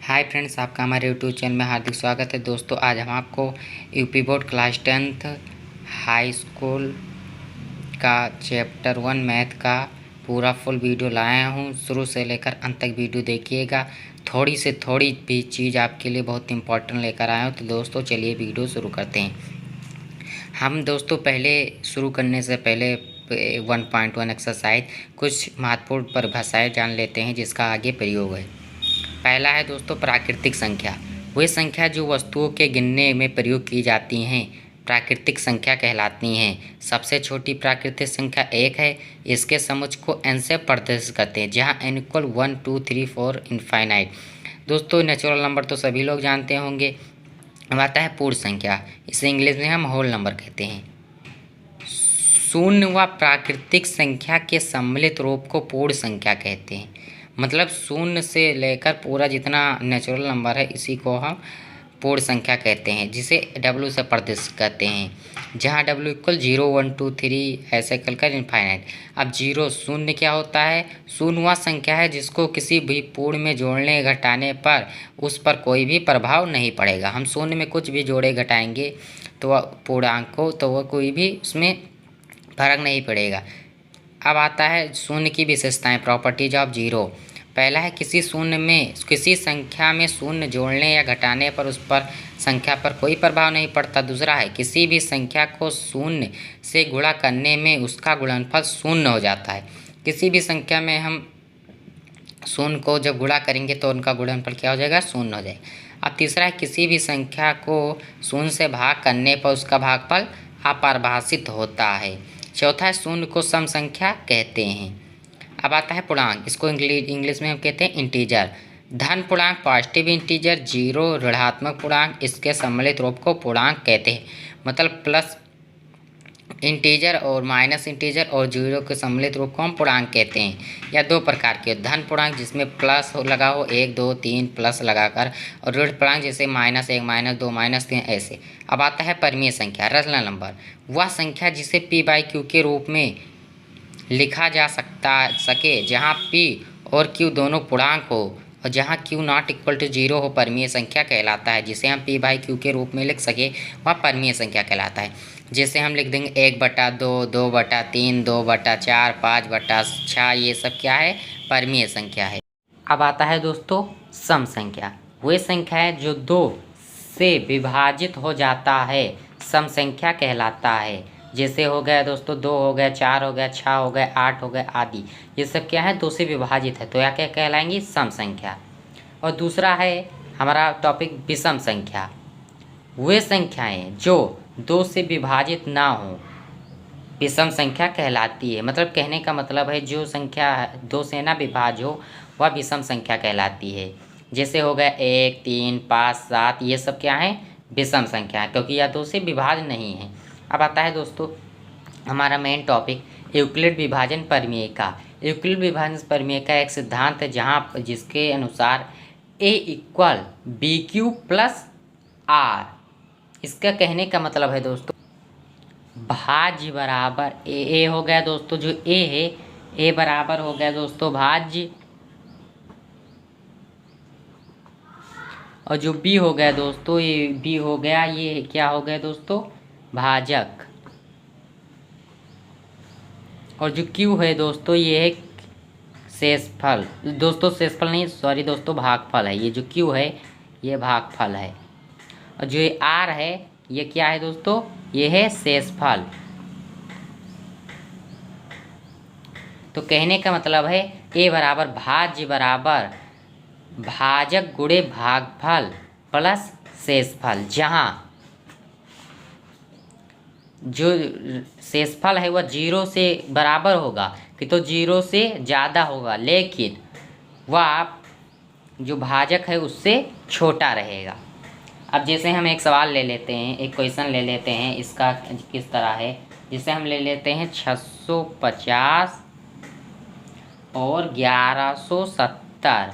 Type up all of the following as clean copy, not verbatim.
Hi friends, आपका हमारे YouTube channel में हार्दिक स्वागत है। दोस्तों, आज हम आपको UP board class 10th high school का चैप्टर 1 मैथ का पूरा फुल वीडियो लाया हूँ। शुरू से लेकर अंत तक वीडियो देखिएगा। थोड़ी से थोड़ी भी चीज़ आपके लिए बहुत इंपॉर्टेंट लेकर आया हूँ। तो दोस्तों चलिए वीडियो शुरू करते हैं। हम दोस्तों पहले शुरू करने से पहले 1.1 एक्सरसाइज कुछ महत्वपूर्ण परिभाषाएँ जान लेते हैं जिसका आगे प्रयोग है। पहला है दोस्तों प्राकृतिक संख्या। वे संख्या जो वस्तुओं के गिनने में प्रयोग की जाती हैं प्राकृतिक संख्या कहलाती हैं। सबसे छोटी प्राकृतिक संख्या 1 है। इसके समुच्च को n से प्रदर्शित करते हैं, जहां n इक्वल 1 2 3 4 इनफाइनाइट। दोस्तों नेचुरल नंबर तो सभी लोग जानते होंगे। अब आता है पूर्ण संख्या। इसे इंग्लिश में हम होल नंबर कहते हैं। शून्य व प्राकृतिक संख्या के सम्मिलित रूप को पूर्ण संख्या कहते हैं। मतलब शून्य से लेकर पूरा जितना नेचुरल नंबर है इसी को हम पूर्ण संख्या कहते हैं, जिसे W से प्रदर्शित करते हैं, जहाँ W इक्वल 0 1 2 3 ऐसे कर इनफाइनाइट। अब जीरो शून्य क्या होता है? शून्य वह संख्या है जिसको किसी भी पूर्ण में जोड़ने घटाने पर उस पर कोई भी प्रभाव नहीं पड़ेगा। हम शून्य में कुछ भी जोड़े घटाएंगे तो वह पूर्णांक को तो वह कोई भी उसमें फर्क नहीं पड़ेगा। अब आता है शून्य की विशेषताएं, प्रॉपर्टीज ऑफ जीरो। पहला है किसी संख्या में शून्य जोड़ने या घटाने पर उस पर संख्या पर कोई प्रभाव नहीं पड़ता। दूसरा है किसी भी संख्या को शून्य से गुणा करने में उसका गुणनफल शून्य हो जाता है। किसी भी संख्या में हम शून्य को जब गुणा करेंगे तो उनका गुणनफल क्या हो जाएगा? शून्य हो जाएगा। अब तीसरा है किसी भी संख्या को शून्य से भाग करने पर उसका भागफल अपरिभाषित होता है। चौथा है शून्य को सम संख्या कहते हैं। अब आता है पूर्णांक। इसको इंग्लिश में हम कहते हैं इंटीजर। धन पूर्णांक पॉजिटिव इंटीजर, जीरो ऋणात्मक पूर्णांक, इसके सम्मिलित रूप को पूर्णांक कहते हैं। मतलब प्लस इंटीजर और माइनस इंटीजर और जीरो के सम्मिलित रूप को हम पूर्णांक कहते हैं। या दो प्रकार के धन पूर्णांक जिसमें प्लस लगा हो 1 2 3 प्लस लगाकर, और ऋण पूर्णांक जैसे -1 -2 -3 ऐसे। अब आता है परिमेय संख्या, रेशनल नंबर। वह संख्या जिसे p/q के रूप में लिखा जा सके जहाँ p और q दोनों पूर्णांक हो और जहाँ q नॉट इक्वल टू 0 हो, परिमेय संख्या कहलाता है। जिसे हम p/q के रूप में लिख सके वह परिमेय संख्या कहलाता है। जैसे हम लिख देंगे 1/2 2/3 2/4 5/6, ये सब क्या है? परिमेय संख्या है। अब आता है दोस्तों सम संख्या। वे संख्या है जो 2 से विभाजित हो जाता है सम संख्या कहलाता है। जैसे हो गया दोस्तों 2 हो गया, 4 हो गया, 6 हो गया, 8 हो गया आदि। ये सब क्या है? 2 से विभाजित है, तो यह क्या कहलाएंगी? सम संख्या। और दूसरा है हमारा टॉपिक विषम संख्या। वे संख्याएं जो 2 से विभाजित ना हो विषम संख्या कहलाती है। मतलब कहने का मतलब है जो संख्या 2 से ना विभाज्य हो वह विषम संख्या कहलाती है। जैसे हो गया 1 3 5 7, ये सब क्या है? विषम संख्या है, क्योंकि यह 2 से विभाज्य नहीं है। अब आता है दोस्तों हमारा मेन टॉपिक यूक्लिड विभाजन प्रमेय का। यूक्लिड विभाजन प्रमेय का एक सिद्धांत है जिसके अनुसार a equal BQ plus R। इसका कहने का मतलब है दोस्तों भाज्य बराबर ए हो गया दोस्तों, जो a है a बराबर हो गया दोस्तों भाज्य, और जो b हो गया दोस्तों ये b हो गया, ये क्या हो गया दोस्तों? भाजक। और जो q है दोस्तों ये है शेषफल। दोस्तों शेषफल नहीं, सॉरी दोस्तों, भागफल है। ये जो q है ये भागफल है, और जो ये r है ये क्या है दोस्तों? ये है शेषफल। तो कहने का मतलब है a बराबर भाज्य बराबर भाजक गुणे भागफल प्लस शेषफल, जहाँ जो शेषफल है वह 0 से बराबर होगा कि तो 0 से ज़्यादा होगा, लेकिन वह जो भाजक है उससे छोटा रहेगा। अब जैसे हम एक सवाल ले लेते हैं, एक क्वेश्चन ले लेते हैं। इसका किस तरह है? जिसे हम ले लेते हैं 650 और 1170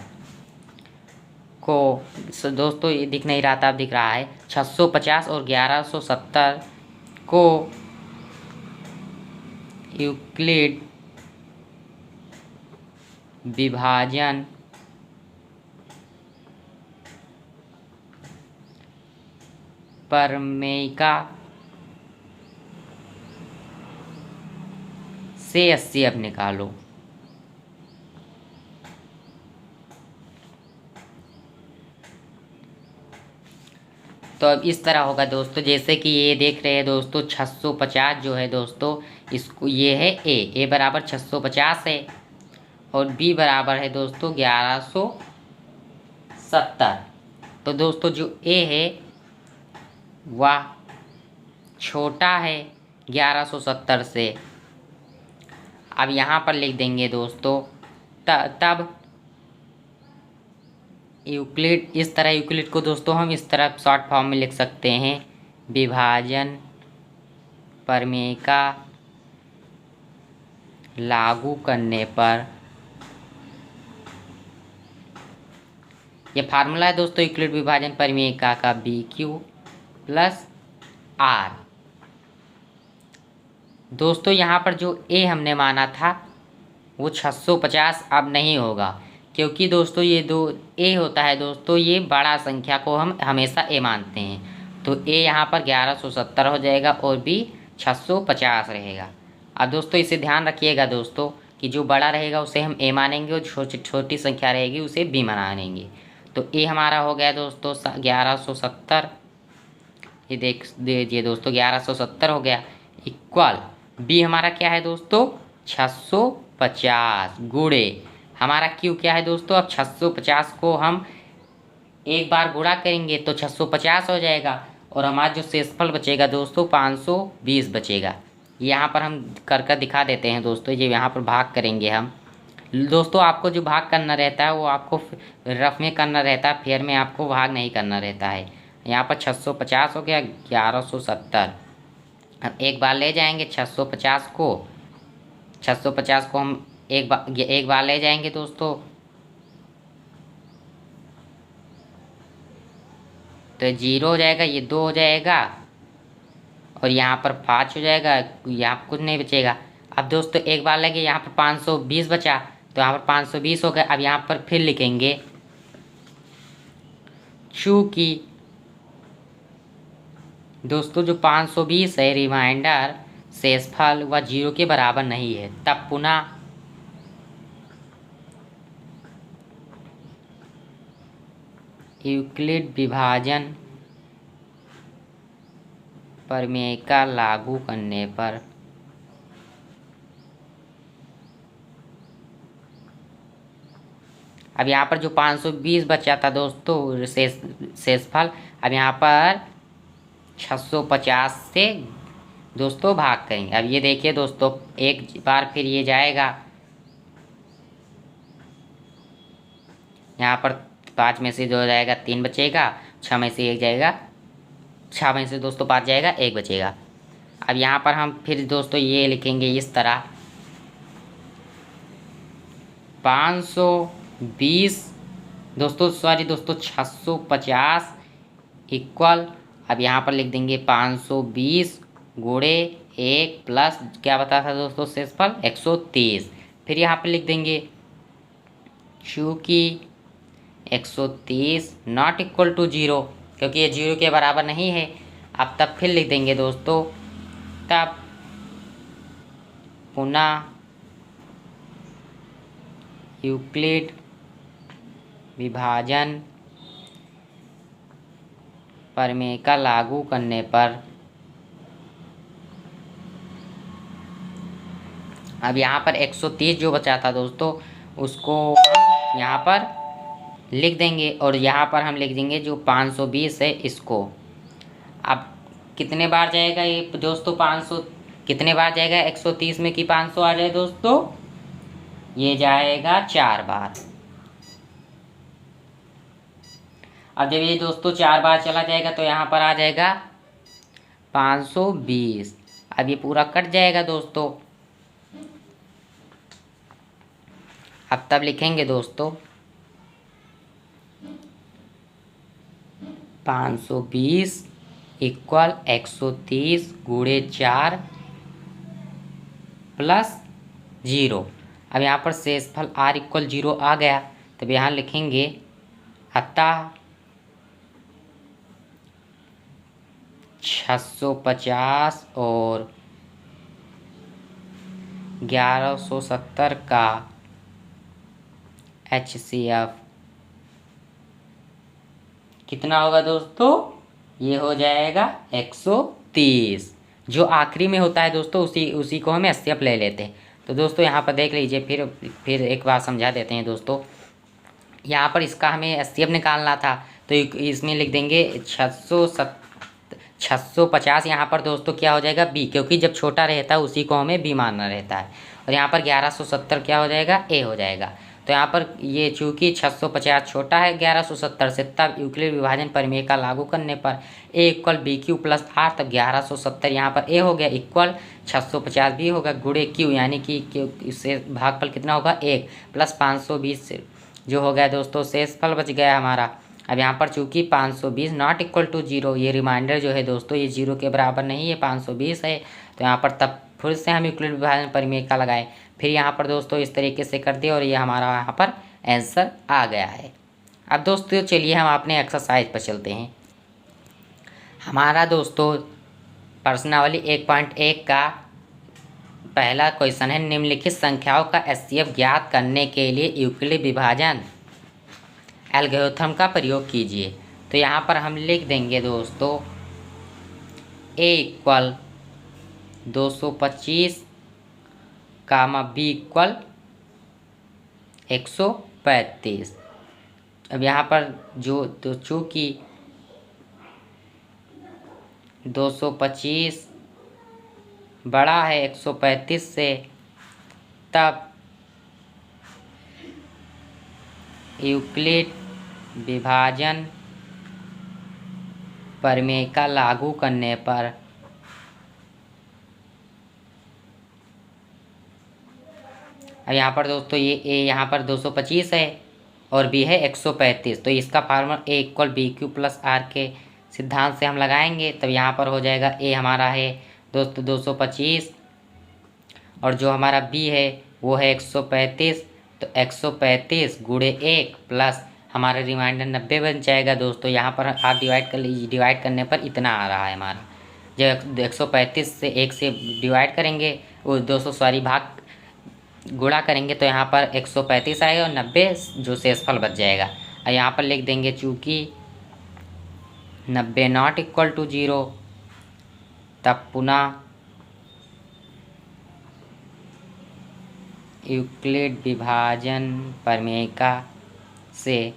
को। दोस्तों ये दिख नहीं रहा था, अब दिख रहा है। 650 और 1170 को यूक्लिड विभाजन परमेयिका से 80 अब निकालो। तो अब इस तरह होगा दोस्तों, जैसे कि ये देख रहे हैं दोस्तों 650 जो है दोस्तों, इसको ये है ए बराबर 650 है और बी बराबर है दोस्तों 1170। तो दोस्तों जो ए है वह छोटा है 1170 से। अब यहाँ पर लिख देंगे दोस्तों तब यूक्लिड, इस तरह यूक्लिड को दोस्तों हम इस तरह शॉर्ट फॉर्म में लिख सकते हैं, विभाजन परमेयिका लागू करने पर। यह फार्मूला है दोस्तों यूक्लिड विभाजन परमेयिका का, बी क्यू प्लस आर। दोस्तों यहाँ पर जो ए हमने माना था वो 650 अब नहीं होगा, क्योंकि दोस्तों ये दो ए होता है दोस्तों, ये बड़ा संख्या को हम हमेशा ए मानते हैं। तो ए यहाँ पर 1170 हो जाएगा और बी 650 रहेगा। अब दोस्तों इसे ध्यान रखिएगा दोस्तों कि जो बड़ा रहेगा उसे हम ए मानेंगे और छोटी संख्या रहेगी उसे बी मानेंगे। तो ए हमारा हो गया दोस्तों 1170, ये देख दीजिए दोस्तों 1170 हो गया, इक्वल बी हमारा क्या है दोस्तों 650 गुणे हमारा क्यू क्या है दोस्तों। अब 650 को हम एक बार गुणा करेंगे तो 650 हो जाएगा और हमारा जो शेषफल बचेगा दोस्तों 520 बचेगा। यहाँ पर हम कर दिखा देते हैं दोस्तों, ये यहाँ पर भाग करेंगे हम। दोस्तों आपको जो भाग करना रहता है वो आपको रफ में करना रहता है, फेयर में आपको भाग नहीं करना रहता है। यहाँ पर 650 हो गया 1170। अब एक बार ले जाएंगे 650 को हम एक बार ले जाएंगे दोस्तों, तो 0 हो जाएगा, ये 2 हो जाएगा और यहाँ पर 5 हो जाएगा, यहाँ कुछ नहीं बचेगा। अब दोस्तों एक बार लगे यहाँ पर 520 बचा, तो यहाँ पर 520 हो गया। अब यहाँ पर फिर लिखेंगे चूँकि दोस्तों जो 520 है रिमाइंडर शेषफल वह 0 के बराबर नहीं है, तब पुनः यूक्लिड विभाजन परमेयिका लागू करने पर अब यहाँ पर जो 520 बचा था दोस्तों शेषफल, अब यहाँ पर 650 से दोस्तों भाग करेंगे। अब ये देखिए दोस्तों एक बार फिर ये जाएगा, यहाँ पर 5 में से 2 जाएगा 3 बचेगा, 6 में से 1 जाएगा, 6 में से दोस्तों 5 जाएगा 1 बचेगा। अब यहाँ पर हम फिर दोस्तों ये लिखेंगे इस तरह 520 दोस्तों 650 इक्वल, अब यहाँ पर लिख देंगे 520 गुणे 1 प्लस क्या बता था दोस्तों शेषफल 130। फिर यहाँ पर लिख देंगे चूँकि 130 नॉट इक्वल टू 0, क्योंकि ये 0 के बराबर नहीं है। अब तब फिर लिख देंगे दोस्तों तब पुनः यूक्लिड विभाजन परमेयिका लागू करने पर। अब यहाँ पर 130 जो बचा था दोस्तों उसको यहाँ पर लिख देंगे और यहाँ पर हम लिख देंगे जो 520 है इसको। अब कितने बार जाएगा ये दोस्तों 500 कितने बार जाएगा 130 में कि 500 आ जाए दोस्तों, ये जाएगा 4 बार। अब जब ये दोस्तों 4 बार चला जाएगा तो यहाँ पर आ जाएगा 520। अब ये पूरा कट जाएगा दोस्तों। अब तब लिखेंगे दोस्तों 520 इक्वल 130 गुणे 4 प्लस 0। अब यहाँ पर शेषफल r इक्वल 0 आ गया, तब यहाँ लिखेंगे अतः 650 और 1170 का HCF कितना होगा दोस्तों? ये हो जाएगा 130। जो आखिरी में होता है दोस्तों उसी को हम HCF ले लेते हैं। तो दोस्तों यहाँ पर देख लीजिए, फिर एक बार समझा देते हैं दोस्तों। यहाँ पर इसका हमें HCF निकालना था, तो इसमें लिख देंगे 650। यहाँ पर दोस्तों क्या हो जाएगा? B, क्योंकि जब छोटा रहता है उसी को हमें B मानना रहता है। और यहाँ पर 1170 क्या हो जाएगा? A हो जाएगा। तो यहाँ पर ये चूँकि 650 छोटा है 1170 से, तब यूक्लिड विभाजन प्रमेय का लागू करने पर A equal BQ plus R, तब 1170 यहाँ पर A हो गया इक्वल 650 B होगा गुणे Q, यानी कि इससे भागफल कितना होगा? 1 प्लस 520 जो हो गया दोस्तों शेषफल बच गया हमारा। अब यहाँ पर चूँकि 520 नॉट इक्वल टू 0, ये रिमाइंडर जो है दोस्तों ये 0 के बराबर नहीं है, 520 है। तो यहाँ पर तब फिर से हम यूक्लिड विभाजन प्रमेय का लगाए, फिर यहाँ पर दोस्तों इस तरीके से कर दिए और ये हमारा यहाँ पर आंसर आ गया है। अब दोस्तों चलिए हम अपने एक्सरसाइज पर चलते हैं। हमारा दोस्तों प्रश्नावली 1.1 का पहला क्वेश्चन है, निम्नलिखित संख्याओं का HCF ज्ञात करने के लिए यूक्लिड विभाजन एल्गोरिथम का प्रयोग कीजिए। तो यहाँ पर हम लिख देंगे दोस्तों A equal 225 comma B equal 135। अब यहाँ पर जो तो चूँकि 225 बड़ा है 135 से, तब यूक्लिड विभाजन प्रमेय का लागू करने पर अब यहाँ पर दोस्तों ये A यहाँ पर 225 है और B है 135, तो इसका formula A equal BQ plus R के सिद्धांत से हम लगाएंगे। तब यहाँ पर हो जाएगा A हमारा है दोस्तों 225 और जो हमारा B है वो है 135, तो 135 गुणे 1 प्लस हमारा रिमाइंडर 90 बन जाएगा दोस्तों। यहाँ पर आप डिवाइड कर लीजिए, डिवाइड करने पर इतना आ रहा है हमारा। जब 135 से 1 से डिवाइड करेंगे, वो 200 भाग गुणा करेंगे तो यहाँ पर 135 आएगा और 90 जो शेषफल बच जाएगा। और यहाँ पर लिख देंगे चूँकि 90 नॉट इक्वल टू 0, तब पुनः यूक्लिड विभाजन प्रमेय का से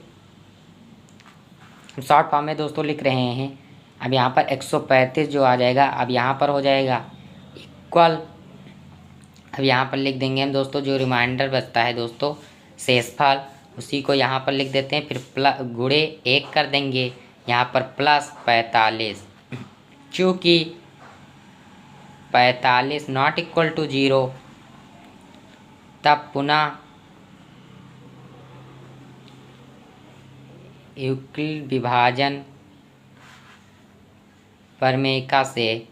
शॉर्ट फॉर्म में दोस्तों लिख रहे हैं। अब यहाँ पर 135 जो आ जाएगा, अब यहाँ पर हो जाएगा इक्वल, अब यहाँ पर लिख देंगे हम दोस्तों जो रिमाइंडर बचता है दोस्तों शेषफल, उसी को यहाँ पर लिख देते हैं, फिर प्लस गुणे 1 कर देंगे, यहाँ पर प्लस 45। चूँकि 45 नॉट इक्वल टू 0, तब पुनः यूक्लिड विभाजन प्रमेय का से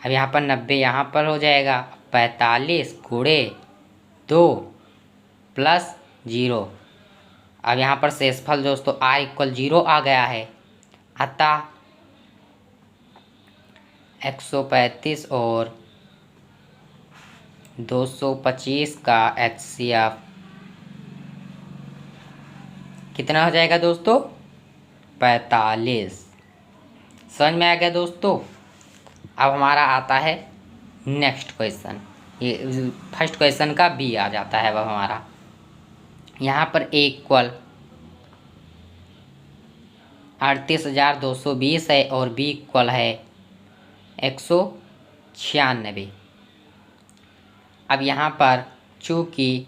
अब यहाँ पर 90 यहाँ पर हो जाएगा 45 गुणे 2 प्लस 0। अब यहाँ पर शेषफल दोस्तों R इक्वल 0 आ गया है, अतः 135 और 225 का HCF कितना हो जाएगा दोस्तों? 45। समझ में आ गया दोस्तों? अब हमारा आता है नेक्स्ट क्वेश्चन। ये फर्स्ट क्वेश्चन का B आ जाता है अब हमारा। यहाँ पर A इक्वल 38,220 है और B इक्वल है 196। अब यहाँ पर चूँकि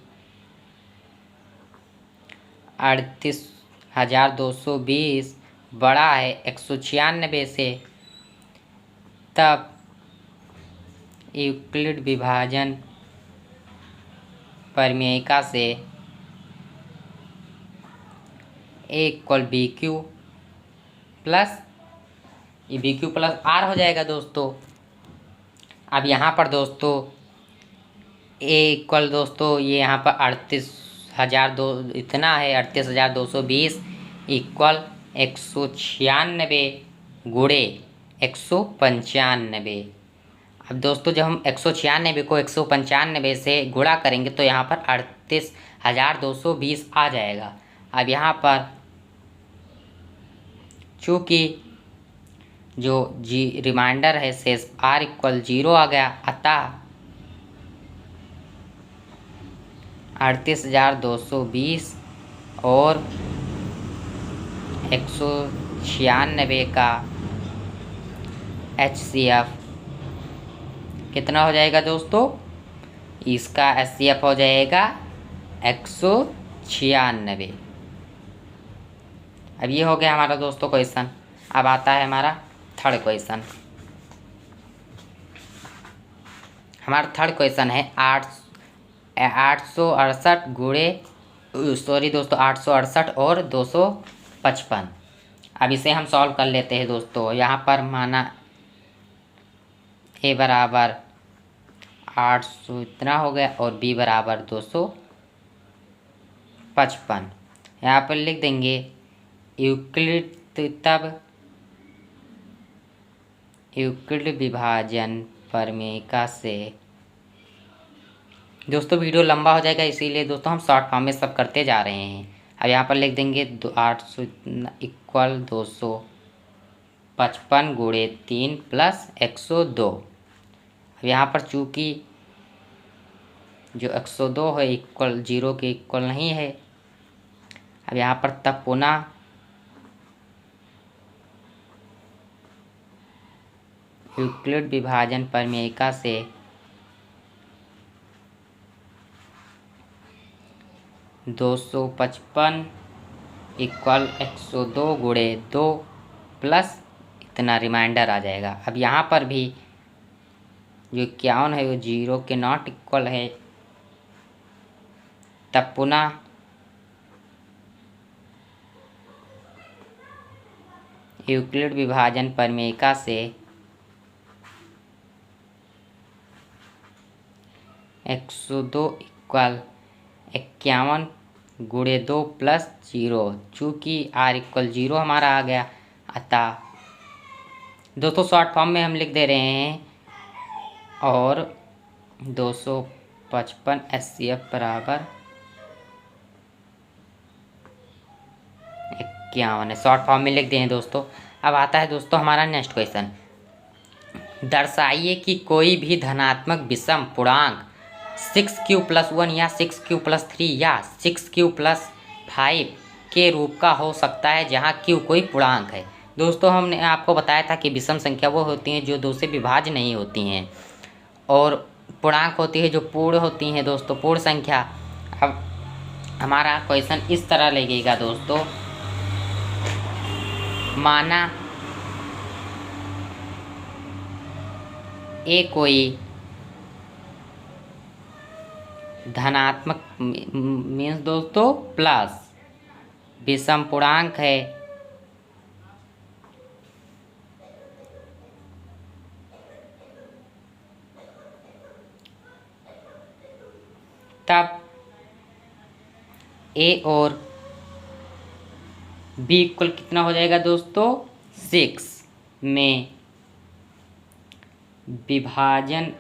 38,220 बड़ा है 196 से, तब यूक्लिड विभाजन प्रमेयिका से A equal BQ plus BQ plus R हो जाएगा दोस्तों। अब यहाँ पर दोस्तों A इक्वल दोस्तों ये यहाँ पर 38,200 इतना है, 38,220 इक्वल 196 गुणे 195। अब दोस्तों जब हम 196 को 195 से गुणा करेंगे तो यहाँ पर 38,220 आ जाएगा। अब यहाँ पर चूँकि जो रिमाइंडर है शेष r = 0 आ गया, अतः 38,220 और 196 का HCF कितना हो जाएगा दोस्तों? इसका HCF हो जाएगा 196। अब ये हो गया हमारा दोस्तों क्वेश्चन। अब आता है हमारा थर्ड क्वेश्चन। हमारा थर्ड क्वेश्चन है 868 गुणे 868 और 255। अब इसे हम सॉल्व कर लेते हैं दोस्तों। यहाँ पर माना a बराबर 800 इतना हो गया और b बराबर 255। यहाँ पर लिख देंगे यूक्लिड, तब यूक्लिड विभाजन प्रमेय से। दोस्तों वीडियो लंबा हो जाएगा, इसीलिए दोस्तों हम शॉर्ट फॉर्म में सब करते जा रहे हैं। अब यहाँ पर लिख देंगे 800 इक्वल 255 गुणे 3 प्लस 102। अब यहाँ पर चूँकि जो 102 है इक्वल 0 के इक्वल नहीं है, अब यहाँ पर तब पुनः यूक्लिड विभाजन प्रमेय से 255 इक्वल 102 गुणे 2 प्लस इतना रिमाइंडर आ जाएगा। अब यहाँ पर भी जो 51 है वो 0 के नॉट इक्वल है, तब पुनः यूक्लिड विभाजन प्रमेय से 102 इक्वल 51 गुणे 2 प्लस 0। चूँकि r = 0 हमारा आ गया, अतः दोस्तों शॉर्ट फॉर्म में हम लिख दे रहे हैं और 255 HCF बराबर 51 है। शॉर्ट फॉर्म में लिख दिए हैं दोस्तों। अब आता है दोस्तों हमारा नेक्स्ट क्वेश्चन। दर्शाइए कि कोई भी धनात्मक विषम पूर्णांक 6q+1 या 6q+3 या 6q+5 के रूप का हो सकता है जहां q कोई पूर्णांक है। दोस्तों हमने आपको बताया था कि विषम संख्या वो होती हैं जो 2 से विभाज्य नहीं होती हैं, और पूर्णांक होती है जो पूर्ण होती हैं दोस्तों, पूर्ण संख्या। अब हमारा क्वेश्चन इस तरह लगेगा दोस्तों। माना ए कोई धनात्मक मीन्स दोस्तों प्लस विषम पूर्णांक है, तब ए और बी इक्वल कितना हो जाएगा दोस्तों? 6 में विभाजन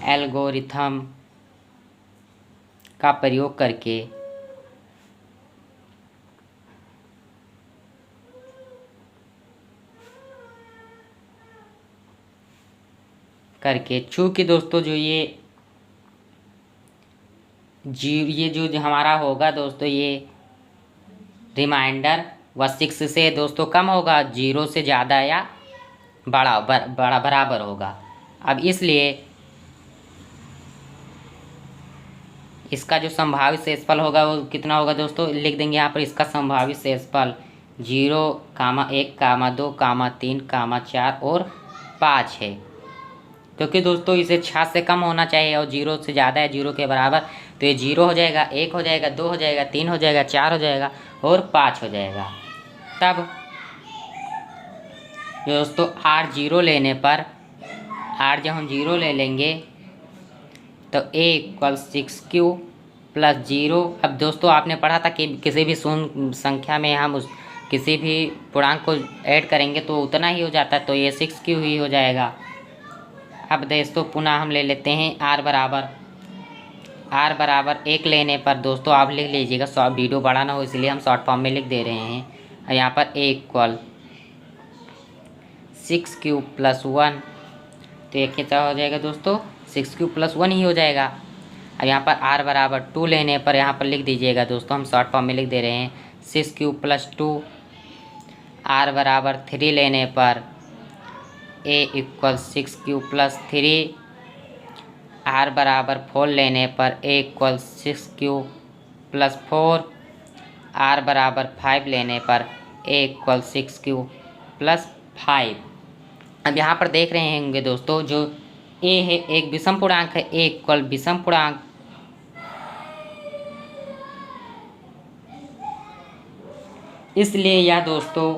एल्गोरिथम का प्रयोग करके चूँकि दोस्तों जो ये जो हमारा होगा दोस्तों, ये रिमाइंडर व 6 से दोस्तों कम होगा, 0 से ज़्यादा या बड़ा बराबर होगा। अब इसलिए इसका जो संभावित शेषफल होगा वो कितना होगा दोस्तों? लिख देंगे यहाँ पर इसका संभावित शेषफल 0, 1, 2, 3, 4 और 5 है, क्योंकि दोस्तों इसे 6 से कम होना चाहिए और 0 से ज़्यादा है 0 के बराबर। तो ये 0 हो जाएगा, 1 हो जाएगा, 2 हो जाएगा, 3 हो जाएगा, 4 हो जाएगा और 5 हो जाएगा। तब दोस्तों r 0 लेने पर, r जब हम 0 ले लेंगे तो a = 6q प्लस 0। अब दोस्तों आपने पढ़ा था कि किसी भी शून्य संख्या में हम उस किसी भी पूर्णांक को ऐड करेंगे तो उतना ही हो जाता है, तो ये 6 ही हो जाएगा। अब दोस्तों पुनः हम ले लेते हैं r बराबर 1 लेने पर दोस्तों आप लिख लीजिएगा, वीडियो बड़ा ना हो इसलिए हम शॉर्ट फॉर्म में लिख दे रहे हैं। और यहाँ पर a इक्वल 6³ + 1, तो ये क्या हो जाएगा दोस्तों, 6³ + 1 ही हो जाएगा। अब यहाँ पर r बराबर 2 लेने पर यहाँ पर लिख दीजिएगा दोस्तों, हम शॉर्ट फॉर्म में लिख दे रहे हैं 6³ + 2। r बराबर 3 लेने पर a इक्वल 6³ + 3। r बराबर 4 लेने पर a इक्वल 6³ + 4। r बराबर 5 लेने पर a इक्वल 6³ + 5। अब यहाँ पर देख रहे होंगे दोस्तों, जो a है एक विषम पूर्णांक है, a इक्वल विषम पूर्णांक, इसलिए यह दोस्तों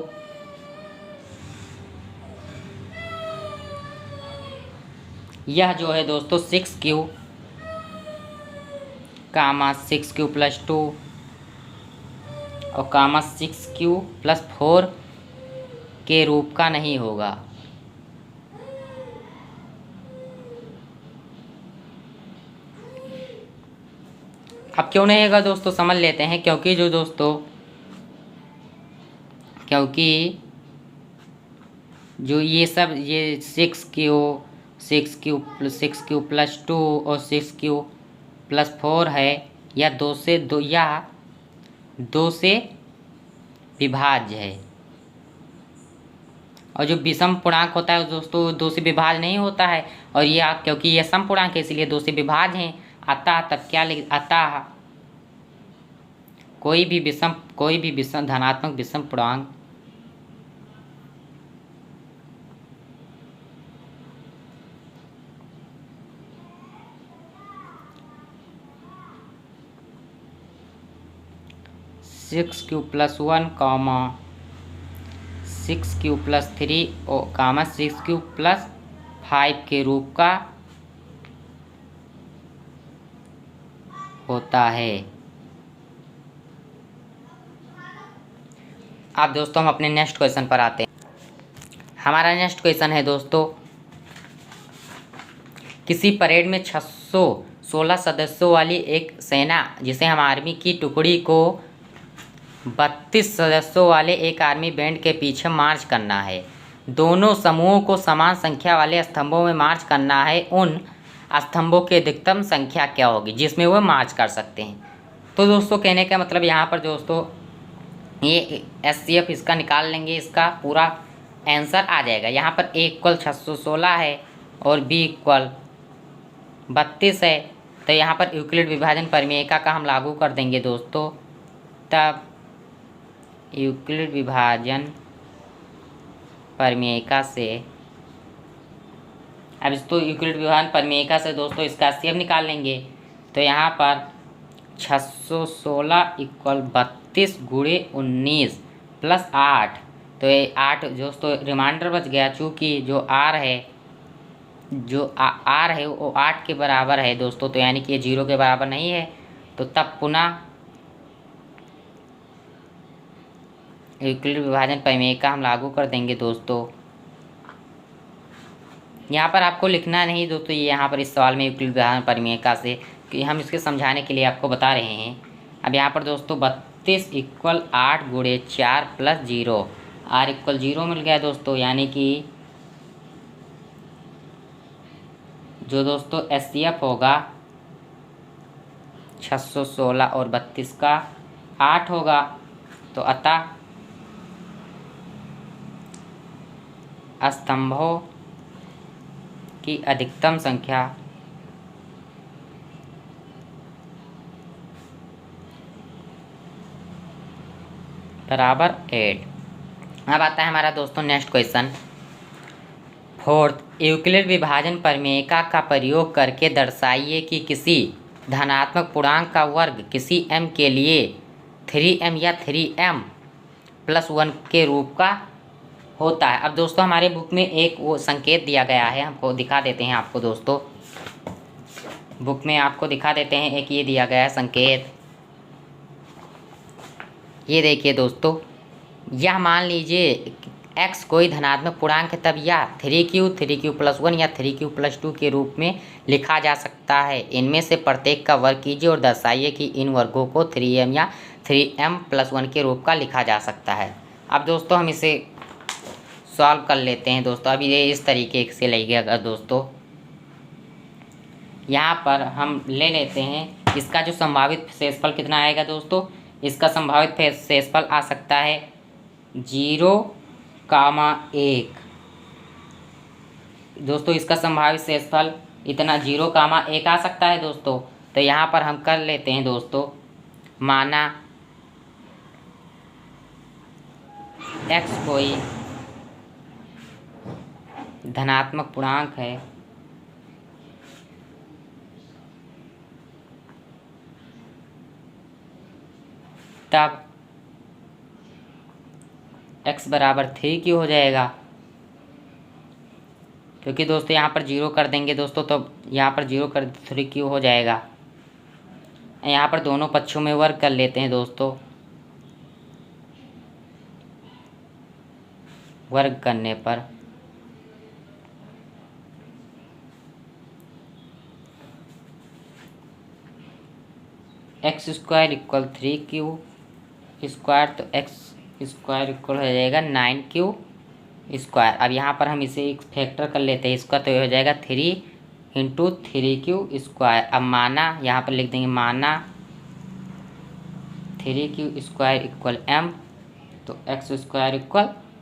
यह जो है दोस्तों 6³ + 2 और 6³ + 4 के रूप का नहीं होगा। अब क्यों नहीं होगा दोस्तों, समझ लेते हैं। क्योंकि जो दोस्तों जो ये सब ये 6³ + 2 और 6³ + 4 है, या 2 से विभाज्य है। और जो विषम पूर्णांक होता है दोस्तों 2 से विभाज्य नहीं होता है, और यह क्योंकि यह सम पूर्णांक है इसलिए 2 से विभाज्य हैं। अतः तब क्या लिख, अतः कोई भी विषम धनात्मक विषम पूर्णांक (6³ + 1, 6³ + 3 और 6³ + 5 के रूप का होता है। अब दोस्तों हम अपने नेक्स्ट क्वेश्चन पर आते हैं। हमारा नेक्स्ट क्वेश्चन है दोस्तों, किसी परेड में 616 सदस्यों वाली एक सेना, जिसे हम आर्मी की टुकड़ी को 32 सदस्यों वाले एक आर्मी बैंड के पीछे मार्च करना है। दोनों समूहों को समान संख्या वाले स्तंभों में मार्च करना है। उन स्तंभों की अधिकतम संख्या क्या होगी जिसमें वह मार्च कर सकते हैं। तो दोस्तों कहने का मतलब यहाँ पर दोस्तों ये SCF इसका निकाल लेंगे, इसका पूरा आंसर आ जाएगा। यहाँ पर A इक्वल 616 है और B इक्वल 32 है, तो यहाँ पर यूक्लिड विभाजन परिमेयिका का हम लागू कर देंगे दोस्तों। तब यूक्लिड विभाजन परिमेयिका से, अब इसको यूक्लिड विभाजन परिमेयिका से दोस्तों इसका SCF निकाल लेंगे। तो यहाँ पर 616 इक्वल 32 × 19 + 8, तो ये 8 दोस्तों रिमाइंडर बच गया, चूँकि जो R है वो 8 के बराबर है दोस्तों, तो यानी कि ये 0 के बराबर नहीं है। तो तब पुनः यूक्लिड विभाजन परिमेयिका हम लागू कर देंगे दोस्तों। यहाँ पर आपको लिखना नहीं दोस्तों, ये यहाँ पर इस सवाल में यूक्लिड विभाजन परिमेयिका से कि हम इसके समझाने के लिए आपको बता रहे हैं। अब यहाँ पर दोस्तों 32 इक्वल 8 × 4 + 0, R इक्वल 0 मिल गया दोस्तों, यानी कि जो दोस्तों SCF होगा 616 और 32 का 8 होगा। तो अतः स्तंभों की अधिकतम संख्या बराबर 8। अब आता है हमारा दोस्तों नेक्स्ट क्वेश्चन। 4th, यूक्लिड विभाजन परिमेयिका का प्रयोग करके दर्शाइए कि किसी धनात्मक पूर्णांक का वर्ग किसी m के लिए 3m या 3m + 1 के रूप का होता है। अब दोस्तों हमारे बुक में एक वो संकेत दिया गया है, हमको दिखा देते हैं आपको दोस्तों। बुक में आपको दिखा देते हैं। एक ये दिया गया है संकेत, ये देखिए दोस्तों, यह मान लीजिए x कोई धनात्मक पूर्णांक है, तब यह 3q+1 या 3q+2 के रूप में लिखा जा सकता है। इनमें से प्रत्येक का वर्ग कीजिए और दर्शाइए कि इन वर्गों को 3m या 3m+1 के रूप का लिखा जा सकता है। अब दोस्तों हम इसे सॉल्व कर लेते हैं दोस्तों। अभी ये इस तरीके से लगेगा दोस्तों। यहाँ पर हम ले लेते हैं, इसका जो संभावित शेषफल कितना आएगा दोस्तों। इसका संभावित शेषफल आ सकता है 0,1 दोस्तों। इसका संभावित शेषफल इतना 0,1 आ सकता है दोस्तों। तो यहाँ पर हम कर लेते हैं दोस्तों, माना x कोई धनात्मक पूर्णांक है, तब x बराबर 3q हो जाएगा, क्योंकि दोस्तों यहाँ पर 0 कर देंगे दोस्तों, तो यहाँ पर 0 कर 3q हो जाएगा। यहाँ पर दोनों पक्षों में वर्ग कर लेते हैं दोस्तों। वर्ग करने पर x² = 3q², तो x² इक्वल हो जाएगा 9q²। अब यहाँ पर हम इसे एक फैक्टर कर लेते हैं इसका, तो ये हो जाएगा 3 × 3q²। अब माना यहाँ पर लिख देंगे, माना 3q² = m, तो x² =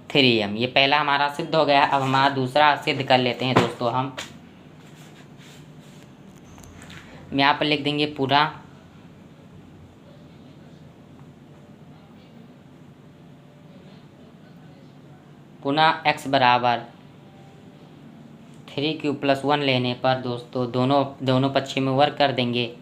3m। ये पहला हमारा सिद्ध हो गया। अब हमारा दूसरा सिद्ध कर लेते हैं दोस्तों। हम यहाँ पर लिख देंगे पूरा पुनः x बराबर 3q+1 लेने पर दोस्तों दोनों पक्षों में वर्ग कर देंगे।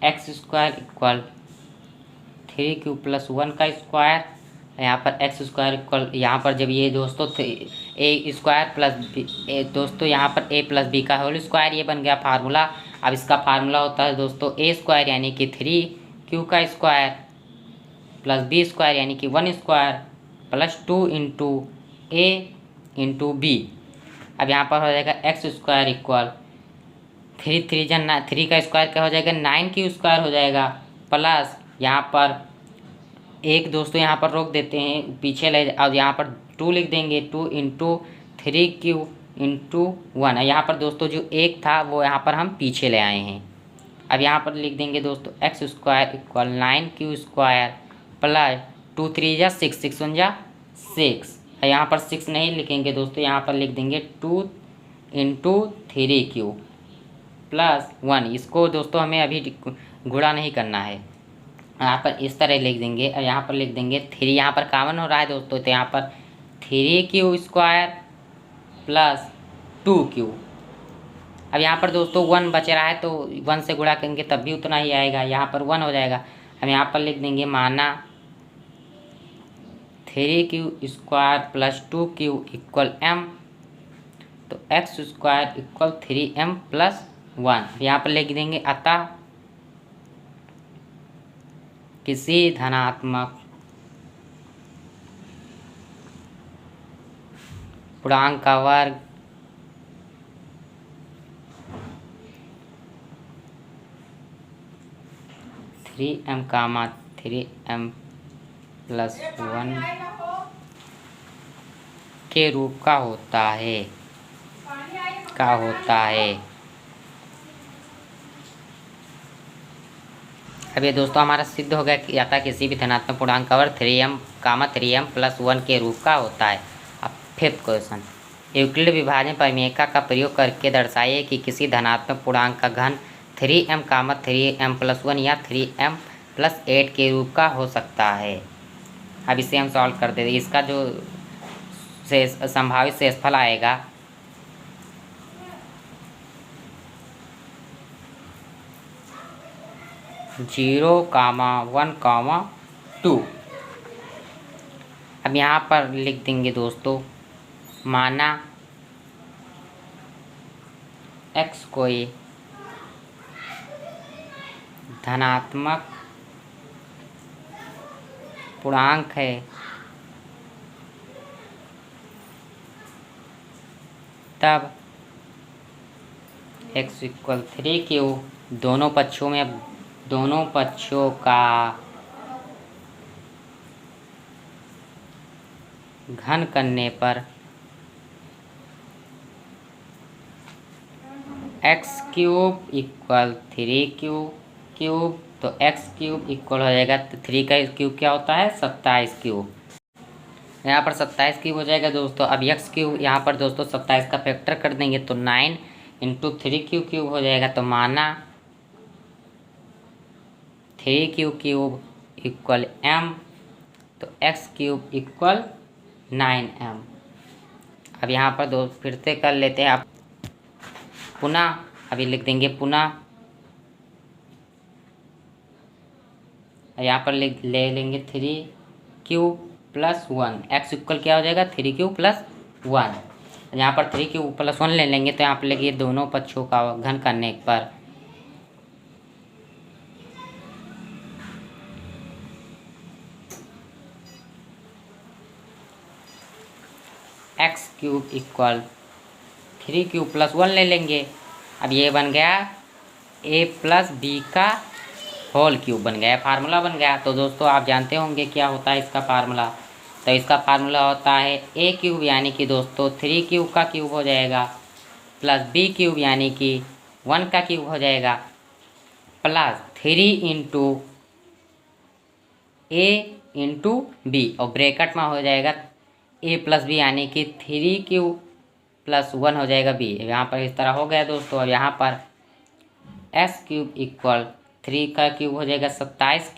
x² = 3q+1 का स्क्वायर, यहाँ पर x² इक्वल, यहाँ पर जब ये दोस्तों a² + दोस्तों यहाँ पर a+b का होल स्क्वायर, ये बन गया फार्मूला। अब इसका फार्मूला होता है दोस्तों a² यानी कि 3q² + b² यानी कि 1² + 2 × a × b। अब यहाँ पर हो जाएगा x² = 3 का स्क्वायर क्या हो जाएगा, 9q² हो जाएगा, प्लस यहाँ पर एक दोस्तों यहाँ पर रोक देते हैं पीछे ले, और यहाँ पर 2 लिख देंगे, 2 × 3q × 1। यहाँ पर दोस्तों जो एक था वो यहाँ पर हम पीछे ले आए हैं। अब यहाँ पर लिख देंगे दोस्तों x² = 9q² + 2 3 × 6, 6 1 × 6। यहाँ पर 6 नहीं लिखेंगे दोस्तों, यहाँ पर लिख देंगे 2 × 3q + 1। इसको दोस्तों हमें अभी गुणा नहीं करना है, यहाँ पर इस तरह लिख देंगे। और यहाँ पर लिख देंगे 3, यहाँ पर कॉमन हो रहा है दोस्तों, तो यहाँ पर 3q² + 2q। अब यहाँ पर दोस्तों 1 बच रहा है, तो 1 से गुणा करेंगे तब भी उतना ही आएगा, यहाँ पर 1 हो जाएगा। हम यहाँ पर लिख देंगे, माना 3q² + 2q = m, तो x² = 3m + 1। यहाँ पर लिख देंगे, अतः किसी धनात्मक पूर्णांक का वर्ग (3m, 3m + 1) के रूप का होता है। अब ये दोस्तों हमारा सिद्ध हो गया कि अतः किसी भी धनात्मक पूर्णांक का वर्ग 3m, 3m + 1 के रूप का होता है। अब 5th क्वेश्चन, यूक्लिड विभाजन प्रमेयिका का प्रयोग करके दर्शाइए कि किसी धनात्मक पूर्णांक का घन 3m, 3m + 1 या 3m + 8 के रूप का हो सकता है। अब इसे हम सॉल्व कर देते हैं। इसका जो संभावित शेषफल आएगा 0,1,2। अब यहाँ पर लिख देंगे दोस्तों, माना x कोई धनात्मक पूर्णांक है तब x इक्वल 3q। दोनों पक्षों का घन करने पर x cube equal 3q cube. तो x क्यूब इक्वल हो जाएगा 3 का क्यूब क्या होता है 27 क्यूब। यहाँ पर 27 क्यूब हो जाएगा दोस्तों। अब x क्यूब यहाँ पर दोस्तों 27 का फैक्टर कर देंगे तो 9 इंटू 3q क्यूब हो जाएगा। तो माना 3q क्यूब इक्वल m, तो x क्यूब इक्वल 9m। अब यहाँ पर दोस्त फिर से कर लेते हैं आप पुनः। अभी लिख देंगे पुनः, यहाँ पर ले लेंगे 3q प्लस 1। x इक्वल क्या हो जाएगा 3q प्लस 1। यहाँ पर 3q प्लस 1 ले लेंगे तो यहाँ पर लिखिए दोनों पक्षों का घन करने पर x cube equal 3q plus 1 ले लेंगे। अब ये बन गया a प्लस b का होल क्यूब बन गया, फार्मूला बन गया। तो दोस्तों आप जानते होंगे क्या होता है इसका फार्मूला। तो इसका फार्मूला होता है a क्यूब यानी कि दोस्तों 3q का क्यूब हो जाएगा प्लस b क्यूब यानी कि 1 का क्यूब हो जाएगा plus 3 into a into b और ब्रैकेट में हो जाएगा a प्लस b यानी कि 3q प्लस 1 हो जाएगा b। यहाँ पर इस तरह हो गया दोस्तों। अब यहाँ पर s क्यूब इक्वल 3 का क्यूब हो जाएगा 27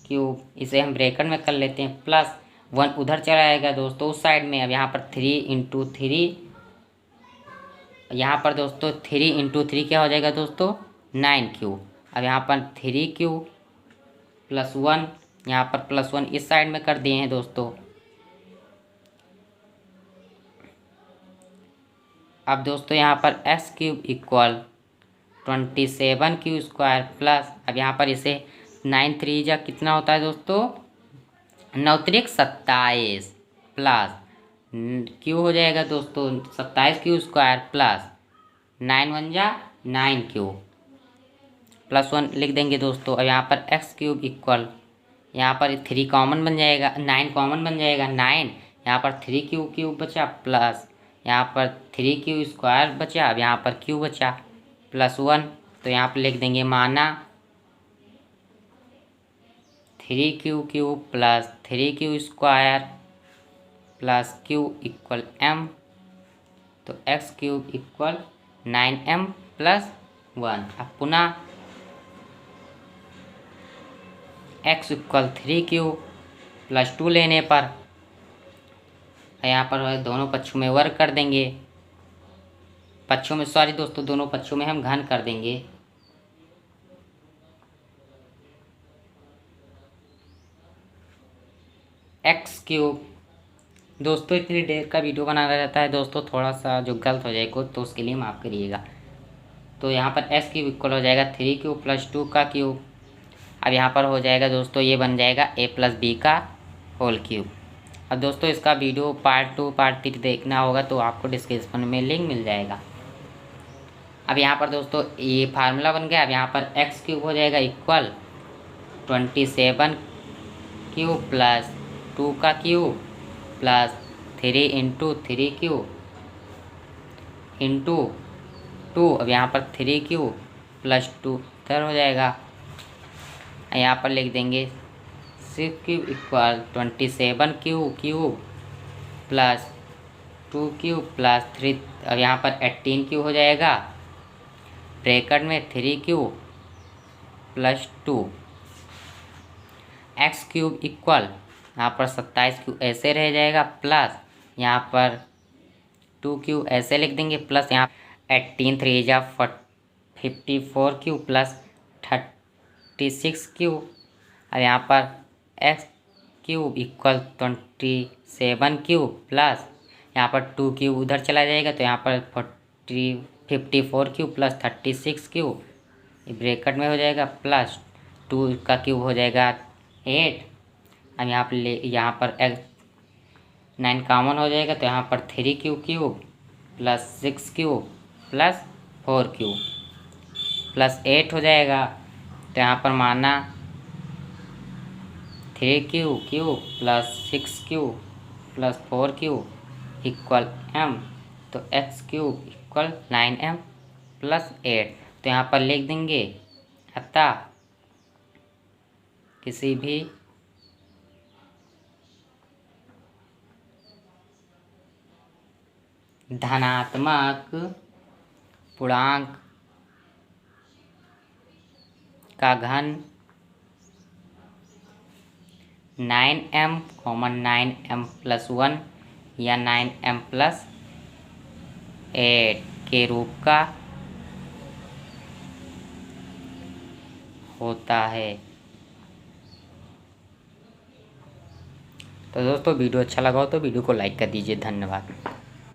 क्यूब। इसे हम ब्रैकेट में कर लेते हैं प्लस 1 उधर चला जाएगा दोस्तों उस साइड में। अब यहाँ पर 3 इंटू 3, यहाँ पर दोस्तों 3 इंटू 3 क्या हो जाएगा दोस्तों 9q। अब यहाँ पर 3q प्लस 1, यहाँ पर प्लस 1 इस साइड में कर दिए हैं दोस्तों। अब दोस्तों यहाँ पर s cube equal 27q square plus, अब यहाँ पर इसे 9 3 जा कितना होता है दोस्तों 9 3 27 प्लस q हो जाएगा दोस्तों 27q स्क्वायर प्लस 9 1 जा 9q प्लस 1 लिख देंगे दोस्तों। अब यहाँ पर x क्यूब इक्वल, यहाँ पर 3 कॉमन बन जाएगा, 9 कॉमन बन जाएगा 9, यहाँ पर 3q क्यूब बचा प्लस यहाँ पर 3q स्क्वायर बचा। अब यहाँ पर q बचा प्लस 1, तो यहाँ पर लिख देंगे माना 3q cube plus 3q square plus q equal m। तो x cube equal 9m plus 1। अब पुनः x इक्वल 3q प्लस 2 लेने पर यहाँ पर दोनों पक्षों में वर्ग कर देंगे, पक्षों में सॉरी दोस्तों दोनों पक्षों में हम घन कर देंगे। x क्यूब दोस्तों इतनी देर का वीडियो बनाना रहता है दोस्तों, थोड़ा सा जो गलत हो जाएगा तो उसके लिए माफ़ करिएगा। तो यहाँ पर s क्यूब इक्वल हो जाएगा 3q प्लस 2 का क्यूब। अब यहाँ पर हो जाएगा दोस्तों ये बन जाएगा a प्लस b का होल क्यूब। अब दोस्तों इसका वीडियो पार्ट 2 पार्ट 3 देखना होगा तो आपको डिस्क्रिप्शन में लिंक मिल जाएगा। अब यहाँ पर दोस्तों ये फार्मूला बन गया। अब यहाँ पर x क्यूब हो जाएगा इक्वल 27q प्लस 2 का cube plus 3 into 3q into 2। अब यहाँ पर 3q प्लस 2 इधर हो जाएगा। यहाँ पर लिख देंगे 6q equal 27q cube plus 2q plus 3। अब यहाँ पर 18q हो जाएगा ब्रैकेट में 3q plus 2। x cube equal यहाँ पर 27q ऐसे रह जाएगा प्लस यहाँ पर 2q ऐसे लिख देंगे प्लस यहाँ 18 3 जा 54q प्लस 36 क्यूब। अब यहाँ पर x cube equal 27 cube plus यहाँ पर 2 क्यूब उधर चला जाएगा तो यहाँ पर 54 क्यूब प्लस 36 क्यूब ब्रैकेट में हो जाएगा प्लस 2 का क्यूब हो जाएगा 8। अब यहाँ पर एक्स 9 कॉमन हो जाएगा तो यहाँ पर 3 cube plus 6 cube plus 4 cube plus 8 हो जाएगा। तो यहाँ पर माना 3 cube plus 6 cube plus 4 cube equal m, तो x cube equal 9m plus 8। तो यहाँ पर लिख देंगे अतः किसी भी धनात्मक पूर्णांक का घन 9m, 9m प्लस 1 या 9m प्लस 8 के रूप का होता है। तो दोस्तों वीडियो अच्छा लगा हो तो वीडियो को लाइक कर दीजिए। धन्यवाद।